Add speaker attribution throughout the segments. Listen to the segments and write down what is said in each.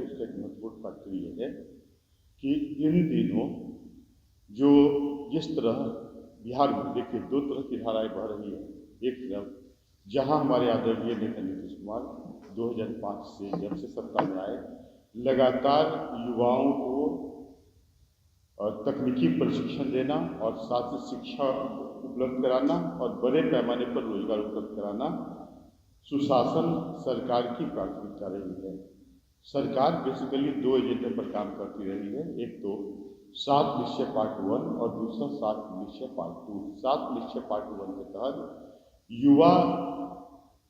Speaker 1: उसका एक महत्वपूर्ण फैक्टर ये है कि इन दिनों जो जिस तरह बिहार में देखिए दो तरह की धाराएं बह रही है। एक तरफ जहां हमारे आदरणीय नेता नीतीश कुमार 2005 से जब से सत्ता में आए लगातार युवाओं को तकनीकी प्रशिक्षण देना और साथ ही शिक्षा उपलब्ध कराना और बड़े पैमाने पर रोजगार उपलब्ध कराना सुशासन सरकार की प्राथमिकता रही है। सरकार बेसिकली दो एजेंडे पर काम करती रही है, एक तो 7 निश्चय पार्ट 1 और दूसरा 7 निश्चय पार्ट 2। 7 निश्चय पार्ट 1 के तहत युवा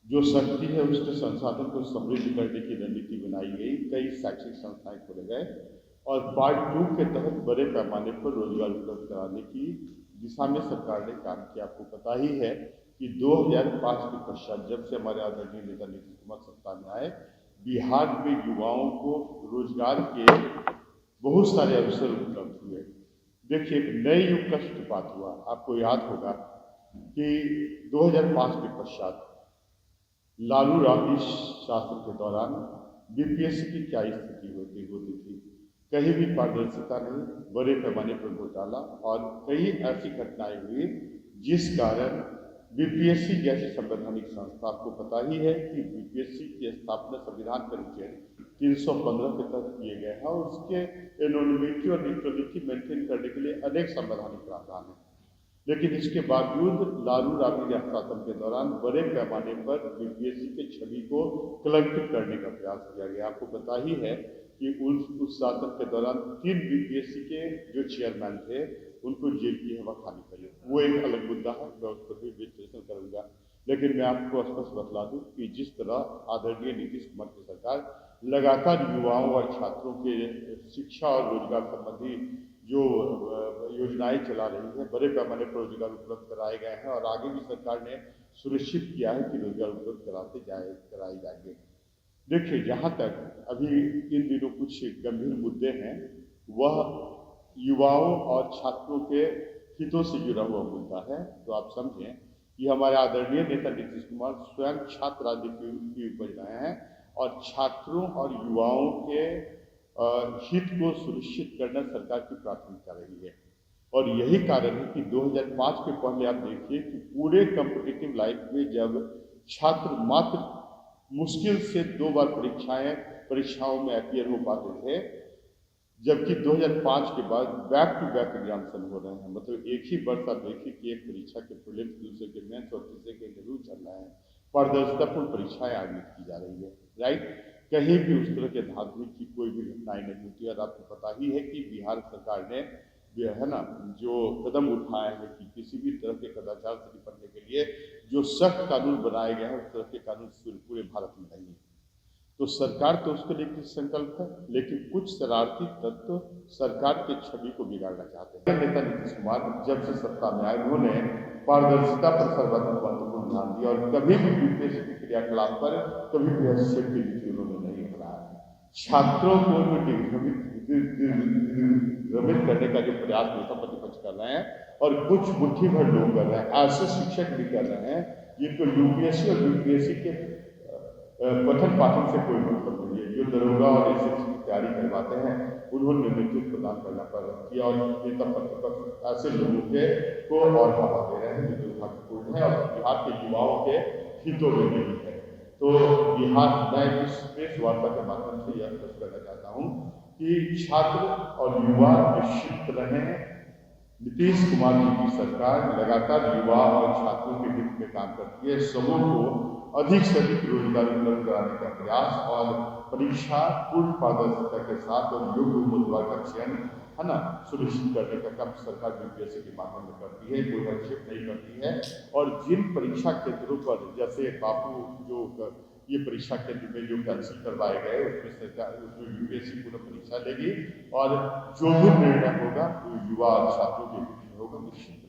Speaker 1: जो शक्ति है उसके संसाधन को समृद्ध करने की रणनीति बनाई गई, कई शैक्षिक संस्थाएं खोले गए और पार्ट 2 के तहत बड़े पैमाने पर रोजगार उपलब्ध कराने की दिशा में सरकार ने काम किया। आपको पता ही है कि 2005 के पश्चात जब से हमारे आदरणीय नेता नीतीश कुमार सत्ता में आए बिहार में युवाओं को रोजगार के बहुत सारे अवसर उपलब्ध हुए। देखिए एक नए युग का सूत्रपात हुआ। आपको याद होगा कि 2005 के पश्चात लालू राबड़ी शासन के दौरान बीपीएससी की क्या स्थिति होती थी। कहीं भी पारदर्शिता नहीं, बड़े पैमाने पर घोटाला और कई ऐसी घटनाएं हुई जिस कारण बीपीएससी जैसी संवैधानिक संस्था, आपको पता ही है कि बीपीएससी की स्थापना संविधान परिचय 315 के तहत किए गए हैं और उसके एनोनिमिटी और न्यूट्रलिटी मेंटेन करने के लिए अनेक संवैधानिक प्रावधान हैं। लेकिन इसके बावजूद लालू राबड़ी शासन के दौरान बड़े पैमाने पर बीपीएससी के छवि को कलंकित करने का प्रयास किया गया। आपको पता ही है कि उस शासन के दौरान 3 बीपीएससी के जो चेयरमैन थे उनको जेल की हवा खानी पड़ी। वो एक अलग मुद्दा है, मैं उस पर भी विश्लेषण करूंगा। लेकिन मैं आपको स्पष्ट बतला दूं कि जिस तरह आदरणीय नीतीश कुमार की सरकार लगातार युवाओं और छात्रों के शिक्षा और रोजगार संबंधी जो योजनाएं चला रही है, बड़े पैमाने पर रोजगार उपलब्ध कराए गए हैं और आगे भी सरकार ने सुनिश्चित किया है कि रोजगार उपलब्ध कराए जाएंगे। देखिए जहाँ तक अभी इन दिनों कुछ गंभीर मुद्दे हैं, वह युवाओं और छात्रों के हितों से जुड़ा हुआ मुद्दा है। तो आप समझें कि हमारे आदरणीय नेता नीतीश कुमार स्वयं छात्र राजनीति की उपज रहे हैं और छात्रों और युवाओं के हित को सुनिश्चित करना सरकार की प्राथमिकता रही है। और यही कारण है कि 2005 के पहले आप देखिए कि पूरे कॉम्पिटिटिव लाइफ में जब छात्र मात्र मुश्किल से 2 बार परीक्षाओं में अपीयर हो पाते थे, जबकि 2005 के बाद बैक टू बैक एग्जामिनेशन हो रहे हैं। मतलब एक ही वर्ष आप देखिए कि एक परीक्षा के प्रीलिम्स, दूसरे के मेंस और तीसरे के इंटरव्यू चल रहे हैं। पारदर्शितापूर्ण परीक्षाएं आयोजित की जा रही है, राइट। कहीं भी उस तरह के धांधली की कोई भी घटनाएं नहीं होती। और आपको पता ही है कि बिहार सरकार ने है ना जो कदम उठाए हैं कि किसी भी तरह के कदाचार से निपटने के लिए जो सख्त कानून बनाए गए हैं उस तरह के कानून पूरे भारत में नहीं है। तो सरकार तो उसके लिए संकल्प है, लेकिन कुछ शरारती तत्व सरकार के छवि को बिगाड़ना चाहते हैं। नेता नीतीश कुमार जब से सत्ता में आए उन्होंने पारदर्शिता पर सर्वाधिक महत्वपूर्ण ध्यान दिया और कभी भी बीपीएससी के क्रियाकलाप पर कभी भी हस्तक्षेप की नीति उन्होंने नहीं अपनाया। छात्रों को जो दिग्भ्रमित करने का जो प्रयास नेता प्रतिपक्ष कर रहे हैं और कुछ मुट्ठी भर लोग कर रहे हैं, ऐसे शिक्षक भी कर रहे हैं जिनको यूपीएससी और यूपीएससी के पठन पाठन से कोई मतलब नहीं है, जो दरोगा और एसएससी की तैयारी करवाते हैं उन्होंने नेतृत्व प्रदान करना प्रारंभ किया और नेता प्रतिपक्ष ऐसे लोगों के को और हवा दे रहे हैं जो दुर्भाग्यपूर्ण है और बिहार के युवाओं के हितों में नहीं है। तो बिहार, मैं इस प्रेस वार्ता के माध्यम से यह स्पष्ट करना चाहता हूँ कि छात्र और युवा निश्चित रहें। नीतीश कुमार जी की सरकार लगातार युवा और छात्रों के हित में काम करती है। समूह को अधिक से अधिक रोजगार उपलब्ध कराने का प्रयास और परीक्षा पूर्ण पारदर्शिता के साथ और योग्य उम्मीदवार का चयन है ना सुनिश्चित करने का काम सरकार बीपीएससी के माध्यम में करती है, कोई हस्तक्षेप नहीं करती है। और जिन परीक्षा केंद्रों पर जैसे बापू जो ये परीक्षा केंद्र में जो कैंसिल करवाए गए उसमें सरकार उसमें यूपीएससी पूर्ण परीक्षा लेगी और जो भी निर्णय होगा वो युवा और छात्रों के हित में होगा, निश्चित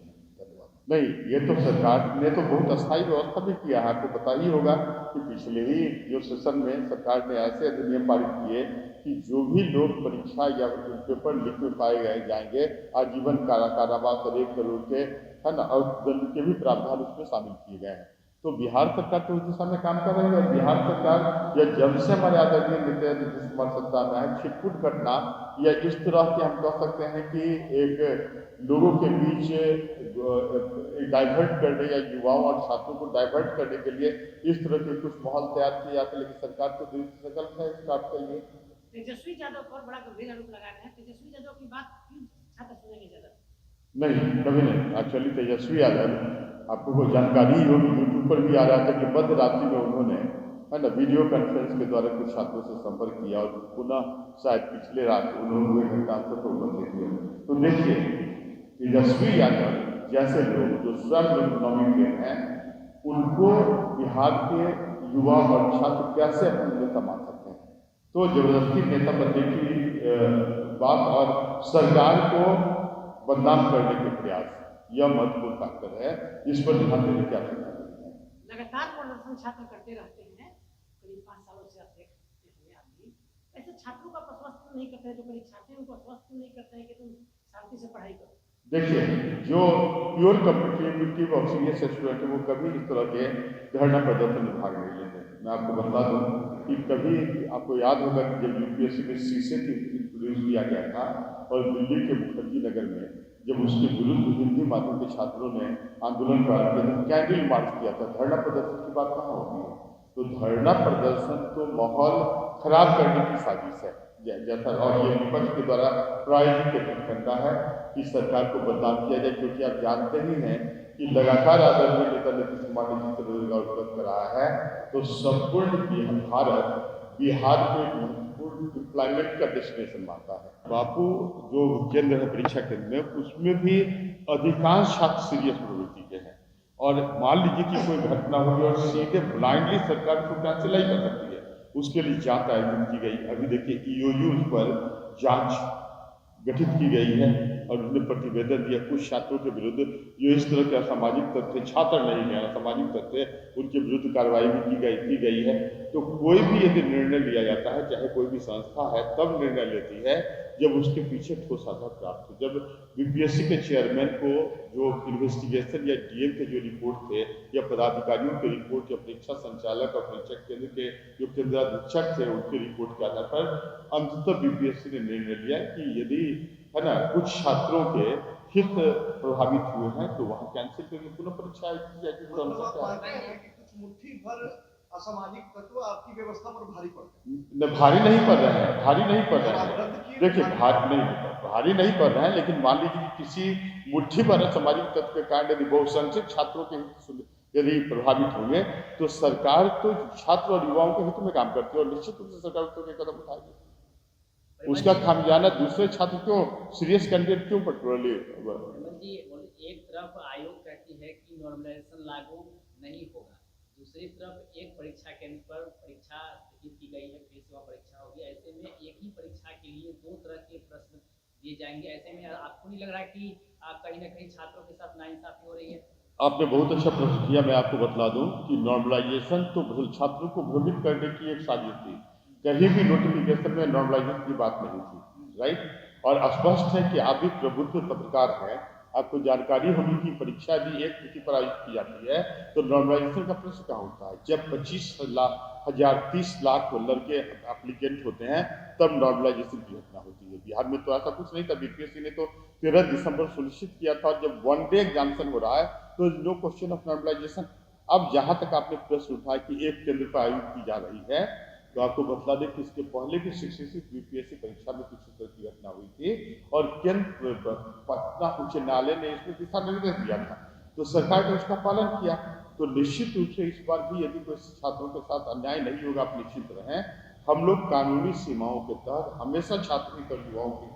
Speaker 1: नहीं। ये तो सरकार ने तो बहुत अस्थायी व्यवस्था भी किया है। आपको पता ही होगा कि पिछले ही जो सेशन में सरकार ने ऐसे अधिनियम पारित किए कि जो भी लोग परीक्षा या पेपर लीक में पाए गए जाएंगे आजीवन कारावास और 1 करोड़ के है ना और दंड के भी प्रावधान उसमें शामिल किए गए हैं। तो बिहार सरकार तो उस दिशा में काम कर रही है। बिहार सरकार या जब से हमारे आदरणीय नेता नीतीश कुमार सत्ता में है, छिटपुट घटना या इस तरह के हम कह सकते हैं कि एक लोगों के बीच डाइवर्ट करने या युवाओं और छात्रों को डाइवर्ट करने के लिए इस तरह के कुछ माहौल तैयार किए जाते हैं, लेकिन सरकार को दृढ़ संकल्प है इस बात के लिए।
Speaker 2: तेजस्वी यादव पर बड़ा गंभीर आरोप लगा रहे हैं। तेजस्वी यादव की बात क्यों छात्र सुनेंगे ज्यादा?
Speaker 1: नहीं, कभी नहीं। एक्चुअली तेजस्वी यादव, आपको कोई जानकारी होगी, यूट्यूब पर भी आ रहा था कि मध्य रात्रि में उन्होंने है ना वीडियो कॉन्फ्रेंस के द्वारा कुछ छात्रों से संपर्क किया और पुनः शायद पिछले रात उन्होंने हुए घटनांतर को उपस्थित हुए। तो देखिए, तेजस्वी यादव जैसे लोग जो स्वयं नौवीं में हैं, उनको बिहार के युवा और छात्र कैसे अपने नेता मान सकते हैं? तो जबरदस्ती नेता बनने की बात और सरकार को बदनाम करने के प्रयास, यह महत्वपूर्ण फैक्टर है, इस पर ध्यान देने की आवश्यकता है।
Speaker 2: लगातार प्रदर्शन छात्र करते रहते हैं, करीब 5 सालों से आप देखते हुए आप भी ऐसे छात्रों का आश्वस्त नहीं करते हैं, जो परीक्षार्थी उनको आश्वस्त नहीं करते हैं कि तुम शांति से पढ़ाई करो।
Speaker 1: देखिए, जो प्योर कॉम्पिटिटिव और सीरियस स्टूडेंट है वो कभी इस तरह के धरना प्रदर्शन में भाग नहीं लेते। मैं आपको बता दूं कि कभी आपको याद होगा कि जब यूपीएससी में शीशे की इंट्रोड्यूस किया गया था और दिल्ली के मुखर्जी नगर में जब उसके विरुद्ध हिंदी माध्यम के छात्रों ने आंदोलन प्रारंभ किया था, कैंडल मार्च किया था, धरना प्रदर्शन की बात कहाँ होती है? तो धरना प्रदर्शन तो माहौल खराब करने की साजिश है, जैसा और ये विपक्ष के द्वारा प्रायोजित एजेंडा है कि सरकार को बदनाम किया जाए, क्योंकि आप जानते ही हैं कि लगातार आदरणीय नेता नीतीश कुमार ने जिस रोजगार उपलब्ध कराया है, तो संपूर्ण भारत बिहार को एक महत्वपूर्ण एम्प्लॉयमेंट का डेस्टिनेशन मानता है। बापू जो केंद्र है परीक्षा केंद्र में, उसमें भी अधिकांश छात्र सीरियस प्रवृत्ति के हैं और मान लीजिए कि कोई घटना हुई और सीधे ब्लाइंडली सरकार को कैंसिल ही कर सकती है, उसके लिए जांच आयोजित की गई। अभी देखिए ईओयू पर जांच गठित की गई है और उसने प्रतिवेदन दिया कुछ छात्रों के विरुद्ध जो इस तरह के असामाजिक तथ्य, छात्र नहीं है, असामाजिक तथ्य, उनके विरुद्ध कार्रवाई भी की गई है। तो कोई भी यदि निर्णय लिया जाता है, चाहे कोई भी संस्था है, तब निर्णय लेती है जब उसके पीछे ठोस आधार प्राप्त हो। जब बीपीएससी के चेयरमैन को जो इन्वेस्टिगेशन या डीएम के जो रिपोर्ट थे या पदाधिकारियों के रिपोर्ट या परीक्षा संचालक और परीक्षा केंद्र के जो केंद्राधीक्षक थे उनके रिपोर्ट के आधार पर अंततः बीपीएससी ने निर्णय लिया कि यदि है ना कुछ छात्रों के हित प्रभावित हुए हैं तो वहां कैंसिल करके पुनः परीक्षा
Speaker 3: कुछ मुट्ठी भर असामाजिक तत्व आपकी व्यवस्था पर भारी पड़ते
Speaker 1: हैं। भारी नहीं पड़ रहे हैं, भारी नहीं पड़ रहे हैं। देखिए, भारी नहीं पड़ रहे हैं, लेकिन मान लीजिए कि किसी मुट्ठी भर असामाजिक तत्व के कारण यदि बहुसंख्यक छात्रों के हित यदि प्रभावित होंगे तो सरकार तो छात्र और युवाओं के हित में काम करती है और निश्चित रूप से सरकार उस तरह के कदम उठाएगी। उसका खामियाजा दूसरे छात्र क्यों, सीरियस कैंडिडेट क्यों पेट्रोली?
Speaker 4: एक तरफ आयोग कहती है कि नॉर्मलाइजेशन लागू नहीं होगा, दूसरी तरफ एक परीक्षा केंद्र पर परीक्षा स्थगित की गई है, फिर सेवा परीक्षा होगी। ऐसे में एक ही परीक्षा के लिए दो तरह के प्रश्न दिए जाएंगे। ऐसे में आपको नहीं लग रहा है कि कहीं ना कहीं छात्रों के साथ नाइंसाफी हो रही है?
Speaker 1: आपने बहुत अच्छा प्रश्न किया। मैं आपको बतला दूं कि नॉर्मलाइजेशन तो छात्रों को भ्रमित करने की एक साजिश थी। कहीं भी नोटिफिकेशन में नॉर्मलाइजेशन की बात नहीं थी, राइट? और स्पष्ट है कि आप भी प्रबुद्ध पत्रकार हैं, आपको जानकारी होगी कि परीक्षा भी एक तिथि पर आयोजित की जाती है तो नॉर्मलाइजेशन का प्रश्न कहाँ होता है? जब 25,030 लाख लड़के एप्लीकेंट होते हैं तब नॉर्मलाइजेशन की घटना होती है। बिहार में तो ऐसा कुछ नहीं था। बीपीएससी ने तो 13 दिसंबर सुनिश्चित किया था और जब वन डे एग्जामिनेशन हो रहा है तो नो क्वेश्चन ऑफ नॉर्मलाइजेशन। अब जहां तक आपने प्रश्न उठाया कि एक केंद्र पर आयोजित की जा रही है, तो आपको बतला दें कि इसके पहले भी 66 बीपीएससी परीक्षा में कुछ इस तरह की घटना हुई थी और केंद्र पटना उच्च न्यायालय ने इसमें दिशा निर्देश दिया था, तो सरकार ने उसका पालन किया। तो निश्चित रूप से इस बार भी यदि कोई छात्रों के साथ अन्याय नहीं होगा, आप निश्चित रहें। हम लोग कानूनी सीमाओं के तहत हमेशा छात्र और युवाओं की